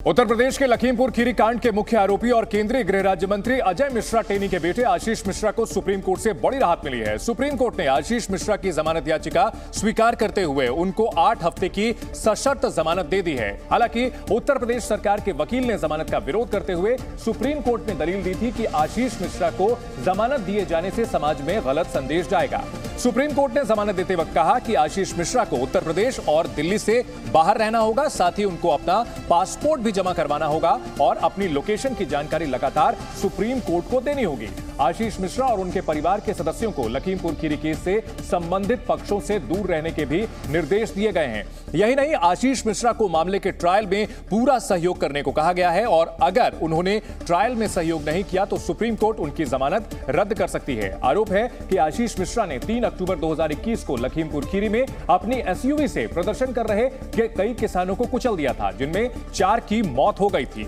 उत्तर प्रदेश के लखीमपुर खीरी कांड के मुख्य आरोपी और केंद्रीय गृह राज्य मंत्री अजय मिश्रा टेनी के बेटे आशीष मिश्रा को सुप्रीम कोर्ट से बड़ी राहत मिली है। सुप्रीम कोर्ट ने आशीष मिश्रा की जमानत याचिका स्वीकार करते हुए उनको 8 हफ्ते की सशर्त जमानत दे दी है। हालांकि उत्तर प्रदेश सरकार के वकील ने जमानत का विरोध करते हुए सुप्रीम कोर्ट में दलील दी थी कि आशीष मिश्रा को जमानत दिए जाने से समाज में गलत संदेश जाएगा। सुप्रीम कोर्ट ने जमानत देते वक्त कहा कि आशीष मिश्रा को उत्तर प्रदेश और दिल्ली से बाहर रहना होगा, साथ ही उनको अपना पासपोर्ट भी जमा करवाना होगा और अपनी लोकेशन की जानकारी लगातार सुप्रीम कोर्ट को देनी होगी। आशीष मिश्रा और उनके परिवार के सदस्यों को लखीमपुर खीरी केस से संबंधित पक्षों से दूर रहने के भी निर्देश दिए गए हैं। यही नहीं, आशीष मिश्रा को मामले के ट्रायल में पूरा सहयोग करने को कहा गया है और अगर उन्होंने ट्रायल में सहयोग नहीं किया तो सुप्रीम कोर्ट उनकी जमानत रद्द कर सकती है। आरोप है कि आशीष मिश्रा ने 3 अक्टूबर 2021 को लखीमपुर खीरी में अपनी एसयूवी से प्रदर्शन कर रहे कई किसानों को कुचल दिया था, जिनमें 4 की मौत हो गई थी।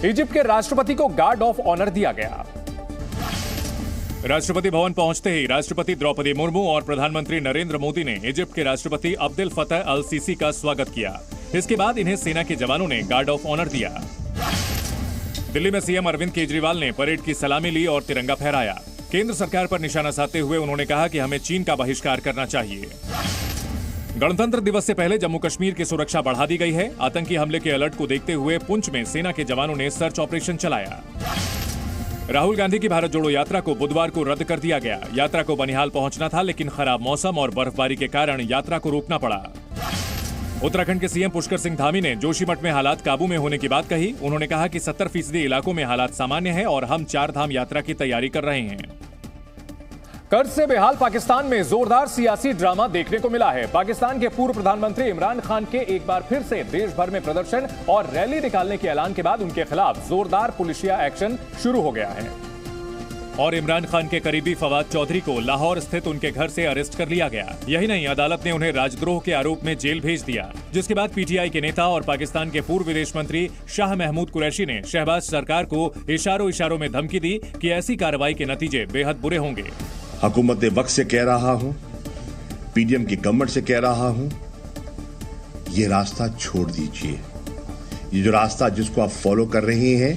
इजिप्ट के राष्ट्रपति को गार्ड ऑफ ऑनर दिया गया। राष्ट्रपति भवन पहुंचते ही राष्ट्रपति द्रौपदी मुर्मू और प्रधानमंत्री नरेंद्र मोदी ने इजिप्ट के राष्ट्रपति अब्देल फतह अल सीसी का स्वागत किया। इसके बाद इन्हें सेना के जवानों ने गार्ड ऑफ ऑनर दिया। दिल्ली में सीएम अरविंद केजरीवाल ने परेड की सलामी ली और तिरंगा फहराया। केंद्र सरकार पर निशाना साधते हुए उन्होंने कहा कि हमें चीन का बहिष्कार करना चाहिए। गणतंत्र दिवस से पहले जम्मू कश्मीर की सुरक्षा बढ़ा दी गई है। आतंकी हमले के अलर्ट को देखते हुए पुंछ में सेना के जवानों ने सर्च ऑपरेशन चलाया। राहुल गांधी की भारत जोड़ो यात्रा को बुधवार को रद्द कर दिया गया। यात्रा को बनिहाल पहुंचना था, लेकिन खराब मौसम और बर्फबारी के कारण यात्रा को रोकना पड़ा। उत्तराखंड के सीएम पुष्कर सिंह धामी ने जोशीमठ में हालात काबू में होने की बात कही। उन्होंने कहा कि 70% इलाकों में हालात सामान्य है और हम 4 धाम यात्रा की तैयारी कर रहे हैं। कर्ज से बेहाल पाकिस्तान में जोरदार सियासी ड्रामा देखने को मिला है। पाकिस्तान के पूर्व प्रधानमंत्री इमरान खान के एक बार फिर से देश भर में प्रदर्शन और रैली निकालने के ऐलान के बाद उनके खिलाफ जोरदार पुलिसिया एक्शन शुरू हो गया है और इमरान खान के करीबी फवाद चौधरी को लाहौर स्थित उनके घर से अरेस्ट कर लिया गया। यही नहीं, अदालत ने उन्हें राजद्रोह के आरोप में जेल भेज दिया, जिसके बाद पीटीआई के नेता और पाकिस्तान के पूर्व विदेश मंत्री शाह महमूद कुरैशी ने शहबाज सरकार को इशारों में धमकी दी कि ऐसी कार्रवाई के नतीजे बेहद बुरे होंगे। हुकूमत वक्त से कह रहा हूं, पीडीएम की गवर्नमेंट से कह रहा हूं, ये रास्ता छोड़ दीजिए। ये जो रास्ता जिसको आप फॉलो कर रहे हैं,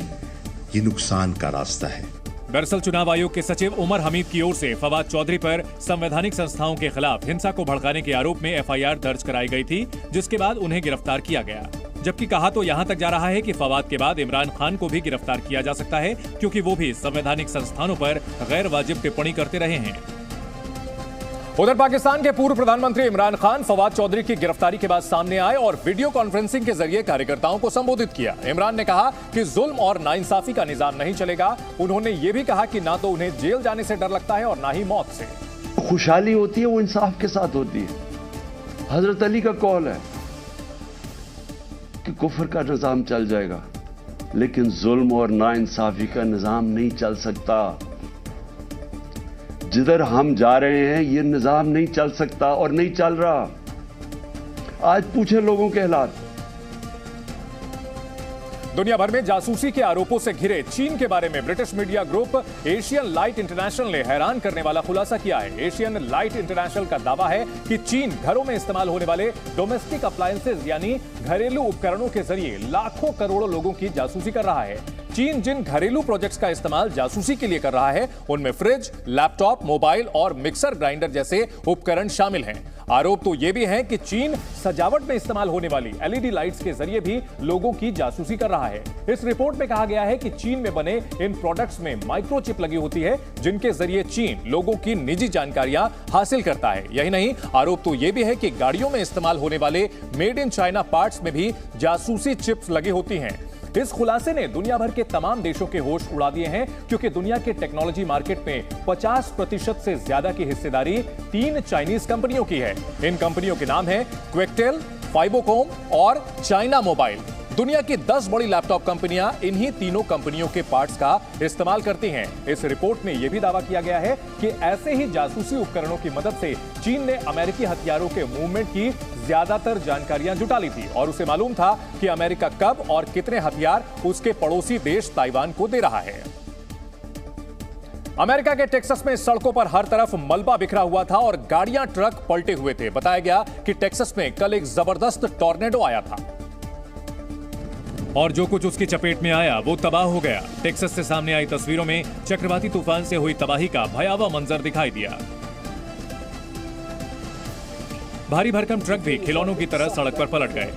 ये नुकसान का रास्ता है। दरअसल चुनाव आयोग के सचिव उमर हमीद की ओर से फवाद चौधरी पर संवैधानिक संस्थाओं के खिलाफ हिंसा को भड़काने के आरोप में एफआईआर दर्ज कराई गई थी, जिसके बाद उन्हें गिरफ्तार किया गया। जबकि कहा तो यहां तक जा रहा है कि फवाद के बाद इमरान खान को भी गिरफ्तार किया जा सकता है, क्योंकि वो भी संवैधानिक संस्थानों पर गैर वाजिब टिप्पणी करते रहे हैं। उधर पाकिस्तान के पूर्व प्रधानमंत्री इमरान खान फवाद चौधरी की गिरफ्तारी के बाद सामने आए और वीडियो कॉन्फ्रेंसिंग के जरिए कार्यकर्ताओं को संबोधित किया। इमरान ने कहा कि जुल्म और नाइंसाफी का निजाम नहीं चलेगा। उन्होंने ये भी कहा कि ना तो उन्हें जेल जाने से डर लगता है और ना ही मौत से। खुशहाली होती है वो इंसाफ के साथ होती है। हजरत अली का कौल है कि कुफर का निजाम चल जाएगा, लेकिन जुल्म और नाइंसाफी का निजाम नहीं चल सकता। जिधर हम जा रहे हैं ये निजाम नहीं चल सकता और नहीं चल रहा। आज पूछे लोगों के हालात। दुनिया भर में जासूसी के आरोपों से घिरे चीन के बारे में British media group Asian light international ने हैरान करने वाला खुलासा किया है। एशियन लाइट इंटरनेशनल का दावा है कि चीन घरों में इस्तेमाल होने वाले डोमेस्टिक अप्लायंसेज यानी घरेलू उपकरणों के जरिए लाखों करोड़ों लोगों की जासूसी कर रहा है। चीन जिन घरेलू प्रोजेक्ट्स का इस्तेमाल जासूसी के लिए कर रहा है, उनमें फ्रिज, लैपटॉप, मोबाइल और मिक्सर ग्राइंडर जैसे उपकरण शामिल हैं। आरोप तो यह भी है कि चीन सजावट में इस्तेमाल होने वाली एलईडी लाइट्स के जरिए भी लोगों की जासूसी कर रहा है। इस रिपोर्ट में कहा गया है कि चीन में बने इन प्रोडक्ट्स में माइक्रोचिप लगी होती है, जिनके जरिए चीन लोगों की निजी जानकारियां हासिल करता है। यही नहीं, आरोप तो यह भी है कि गाड़ियों में इस्तेमाल होने वाले मेड इन चाइना पार्ट्स में भी जासूसी चिप्स लगी होती हैं। इस खुलासे ने दुनिया भर के तमाम देशों के होश उड़ा दिए हैं, क्योंकि दुनिया के टेक्नोलॉजी मार्केट में 50% से ज्यादा की हिस्सेदारी 3 चाइनीज कंपनियों की है। इन कंपनियों के नाम है क्वेकटेल, फाइबोकॉम और चाइना मोबाइल। दुनिया की 10 बड़ी लैपटॉप कंपनियां इन्हीं तीनों कंपनियों के पार्ट्स का इस्तेमाल करती हैं। इस रिपोर्ट में यह भी दावा किया गया है कि ऐसे ही जासूसी उपकरणों की मदद से चीन ने अमेरिकी हथियारों के मूवमेंट की ज्यादातर जानकारियां जुटा ली थी और उसे मालूम था कि अमेरिका कब और कितने हथियार उसके पड़ोसी देश ताइवान को दे रहा है। अमेरिका के टेक्सास में सड़कों पर हर तरफ मलबा बिखरा हुआ था और गाड़ियां, ट्रक पलटे हुए थे। बताया गया कि टेक्सास में कल एक जबरदस्त टॉर्नेडो आया था। और जो कुछ उसकी चपेट में आया वो तबाह हो गया। टेक्सास से सामने आई तस्वीरों में चक्रवाती तूफान से हुई तबाही का भयावह मंजर दिखाई दिया। भारी भरकम ट्रक भी खिलौनों की तरह सड़क पर पलट गए।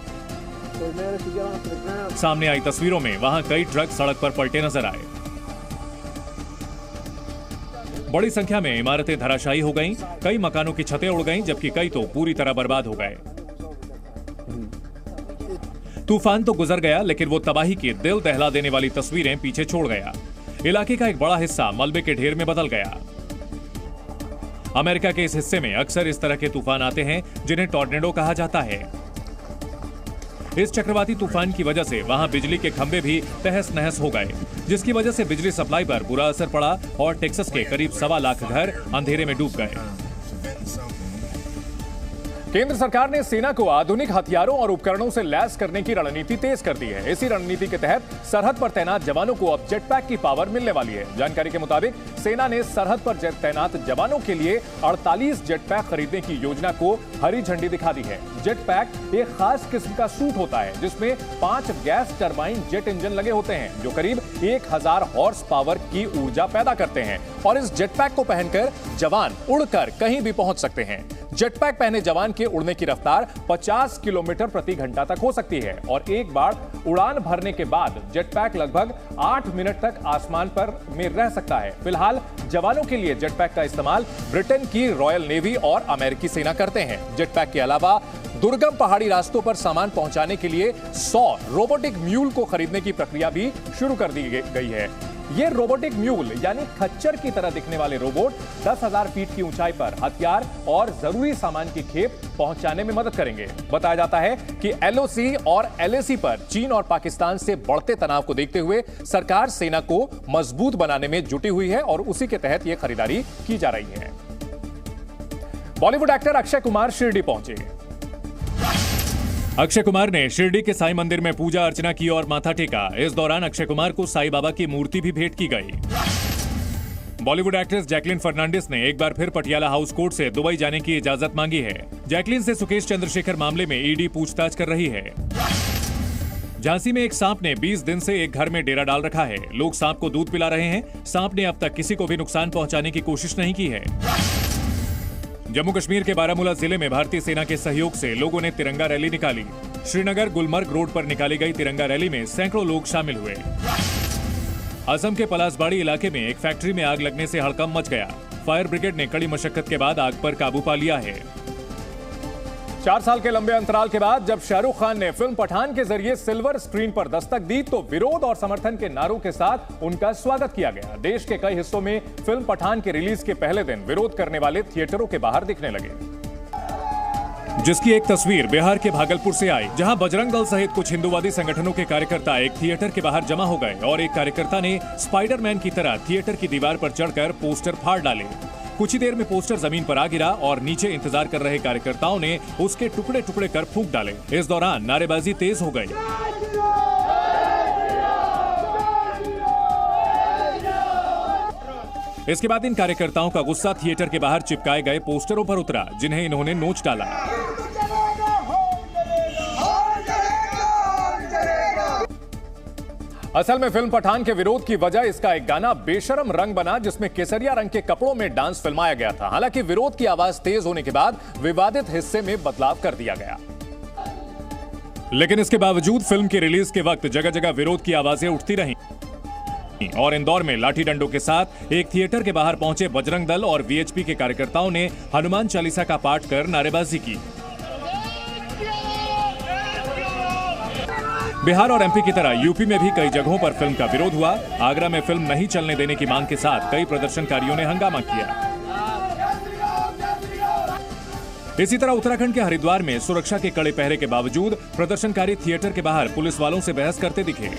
सामने आई तस्वीरों में वहां कई ट्रक सड़क पर पलटे नजर आए। बड़ी संख्या में इमारतें धराशायी हो गईं, कई मकानों की छतें उड़ गईं, जबकि कई तो पूरी तरह बर्बाद हो गए। तूफान तो गुजर गया, लेकिन वो तबाही की दिल दहला देने वाली तस्वीरें पीछे छोड़ गया। इलाके का एक बड़ा हिस्सा मलबे के ढेर में बदल गया। अमेरिका के इस हिस्से में अक्सर इस तरह के तूफान आते हैं जिन्हें टॉर्नेडो कहा जाता है। इस चक्रवाती तूफान की वजह से वहां बिजली के खंभे भी तहस नहस हो गए, जिसकी वजह से बिजली सप्लाई पर बुरा असर पड़ा और टेक्सास के करीब 1.25 लाख घर अंधेरे में डूब गए। केंद्र सरकार ने सेना को आधुनिक हथियारों और उपकरणों से लैस करने की रणनीति तेज कर दी है। इसी रणनीति के तहत सरहद पर तैनात जवानों को अब जेट पैक की पावर मिलने वाली है। जानकारी के मुताबिक सेना ने सरहद पर तैनात जवानों के लिए 48 जेट पैक खरीदने की योजना को हरी झंडी दिखा दी है। जेट पैक एक खास किस्म का सूट होता है जिसमें 5 गैस टरबाइन जेट इंजन लगे होते हैं जो करीब 1000 हॉर्स पावर की ऊर्जा पैदा करते हैं और इस जेट पैक को पहनकर जवान उड़कर कहीं भी पहुंच सकते हैं। जेट पैक पहने जवान के उड़ने की रफ्तार 50 किलोमीटर प्रति घंटा तक हो सकती है और एक बार उड़ान भरने के बाद जेट पैक लगभग 8 मिनट तक आसमान पर में रह सकता है। फिलहाल जवानों के लिए जेट पैक का इस्तेमाल ब्रिटेन की रॉयल नेवी और अमेरिकी सेना करते हैं। जेट पैक के अलावा दुर्गम पहाड़ी रास्तों पर सामान पहुंचाने के लिए 100 रोबोटिक म्यूल को खरीदने की प्रक्रिया भी शुरू कर दी गई है। ये रोबोटिक म्यूल यानी खच्चर की तरह दिखने वाले रोबोट 10,000 फीट की ऊंचाई पर हथियार और जरूरी सामान की खेप पहुंचाने में मदद करेंगे। बताया जाता है कि एलओसी और एलएसी पर चीन और पाकिस्तान से बढ़ते तनाव को देखते हुए सरकार सेना को मजबूत बनाने में जुटी हुई है और उसी के तहत यह खरीदारी की जा रही है। बॉलीवुड एक्टर अक्षय कुमार शिरडी पहुंचे। अक्षय कुमार ने शिरडी के साईं मंदिर में पूजा अर्चना की और माथा टेका। इस दौरान अक्षय कुमार को साईं बाबा की मूर्ति भी भेंट की गई। बॉलीवुड एक्ट्रेस जैकलीन फर्नांडिस ने एक बार फिर पटियाला हाउस कोर्ट से दुबई जाने की इजाजत मांगी है। जैकलीन से सुकेश चंद्रशेखर मामले में ईडी पूछताछ कर रही है। झांसी में एक सांप ने 20 दिन से एक घर में डेरा डाल रखा है। लोग सांप को दूध पिला रहे हैं। सांप ने अब तक किसी को भी नुकसान पहुंचाने की कोशिश नहीं की है। जम्मू कश्मीर के बारामूला जिले में भारतीय सेना के सहयोग से लोगों ने तिरंगा रैली निकाली। श्रीनगर गुलमर्ग रोड पर निकाली गई तिरंगा रैली में सैकड़ों लोग शामिल हुए। असम के पलासबाड़ी इलाके में एक फैक्ट्री में आग लगने से हड़कंप मच गया। फायर ब्रिगेड ने कड़ी मशक्कत के बाद आग पर काबू पा लिया है। 4 साल के लंबे अंतराल के बाद जब शाहरुख खान ने फिल्म पठान के जरिए सिल्वर स्क्रीन पर दस्तक दी तो विरोध और समर्थन के नारों के साथ उनका स्वागत किया गया। देश के कई हिस्सों में फिल्म पठान के रिलीज के पहले दिन विरोध करने वाले थिएटरों के बाहर दिखने लगे, जिसकी एक तस्वीर बिहार के भागलपुर से आई, जहां बजरंग दल सहित कुछ हिंदूवादी संगठनों के कार्यकर्ता एक थिएटर के बाहर जमा हो गए और एक कार्यकर्ता ने स्पाइडरमैन की तरह थिएटर की दीवार पर चढ़कर पोस्टर फाड़ डाले। कुछ ही देर में पोस्टर जमीन पर आ गिरा और नीचे इंतजार कर रहे कार्यकर्ताओं ने उसके टुकड़े टुकड़े कर फूंक डाले। इस दौरान नारेबाजी तेज हो गई। इसके बाद इन कार्यकर्ताओं का गुस्सा थिएटर के बाहर चिपकाए गए पोस्टरों पर उतरा, जिन्हें इन्होंने नोच डाला। असल में फिल्म पठान के विरोध की वजह इसका एक गाना बेशरम रंग बना, जिसमें केसरिया रंग के कपड़ों में डांस फिल्माया गया था। हालांकि विरोध की आवाज तेज होने के बाद विवादित हिस्से में बदलाव कर दिया गया, लेकिन इसके बावजूद फिल्म के रिलीज के वक्त जगह जगह विरोध की आवाजें उठती रहीं और इंदौर में लाठी डंडों के साथ एक थिएटर के बाहर पहुंचे बजरंग दल और वीएचपी के कार्यकर्ताओं ने हनुमान चालीसा का पाठ कर नारेबाजी की। बिहार और एमपी की तरह यूपी में भी कई जगहों पर फिल्म का विरोध हुआ। आगरा में फिल्म नहीं चलने देने की मांग के साथ कई प्रदर्शनकारियों ने हंगामा किया। इसी तरह उत्तराखंड के हरिद्वार में सुरक्षा के कड़े पहरे के बावजूद प्रदर्शनकारी थिएटर के बाहर पुलिस वालों से बहस करते दिखे।